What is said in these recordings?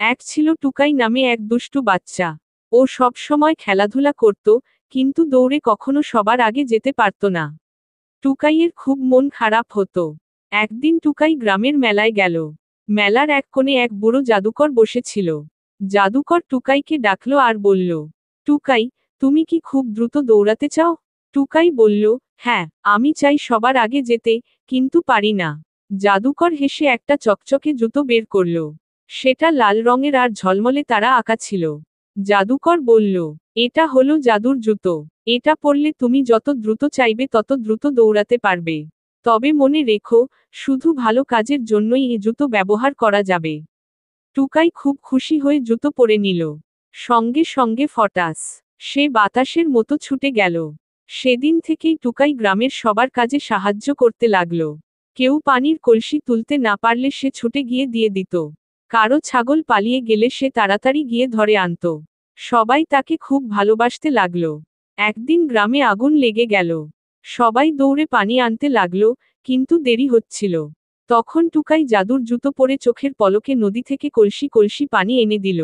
এক ছিল টুকাই নামে এক দুষ্টু বাচ্চা। ও সব সময় খেলাধুলা করত, কিন্তু দৌড়ে কখনো সবার আগে যেতে পারত না। টুকাইয়ের খুব মন খারাপ হতো। একদিন টুকাই গ্রামের মেলায় গেল। মেলার এক কোণে এক বুড়ো জাদুকর বসেছিল। জাদুকর টুকাইকে ডাকলো আর বলল, টুকাই, তুমি কি খুব দ্রুত দৌড়াতে চাও? টুকাই বলল, হ্যাঁ, আমি চাই সবার আগে যেতে, কিন্তু পারি না। জাদুকর হেসে একটা চকচকে জুতো বের করল। সেটা লাল রঙের আর ঝলমলে তারা আঁকা ছিল। জাদুকর বলল, এটা হলো জাদুর জুতো। এটা পরলে তুমি যত দ্রুত চাইবে তত দ্রুত দৌড়াতে পারবে। তবে মনে রেখো, শুধু ভালো কাজের জন্যই এ জুতো ব্যবহার করা যাবে। টুকাই খুব খুশি হয়ে জুতো পরে নিল। সঙ্গে সঙ্গে ফটাস, সে বাতাসের মতো ছুটে গেল। সেদিন থেকেই টুকাই গ্রামের সবার কাজে সাহায্য করতে লাগল। কেউ পানির কলসি তুলতে না পারলে সে ছুটে গিয়ে দিয়ে দিত। কারো ছাগল পালিয়ে গেলে সে তাড়াতাড়ি গিয়ে ধরে আনত। সবাই তাকে খুব ভালোবাসতে লাগলো। একদিন গ্রামে আগুন লেগে গেল। সবাই দৌড়ে পানি আনতে লাগলো, কিন্তু দেরি হচ্ছিল। তখন টুকাই জাদুর জুতো পরে চোখের পলকে নদী থেকে কলসি কলসি পানি এনে দিল।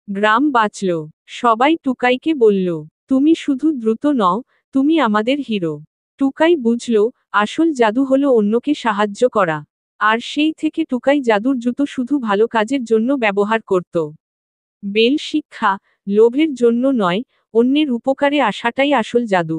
গ্রাম বাঁচল। সবাই টুকাইকে বলল, তুমি শুধু দ্রুত নও, তুমি আমাদের হিরো। টুকাই বুঝল, আসল জাদু হলো অন্যকে সাহায্য করা। আর সেই থেকে টুকাই জাদুর জুতো শুধু ভালো কাজের জন্য ব্যবহার করত। বেল শিক্ষা, লোভের জন্য নয়, অন্যের উপকারে আসাটাই আসল জাদু।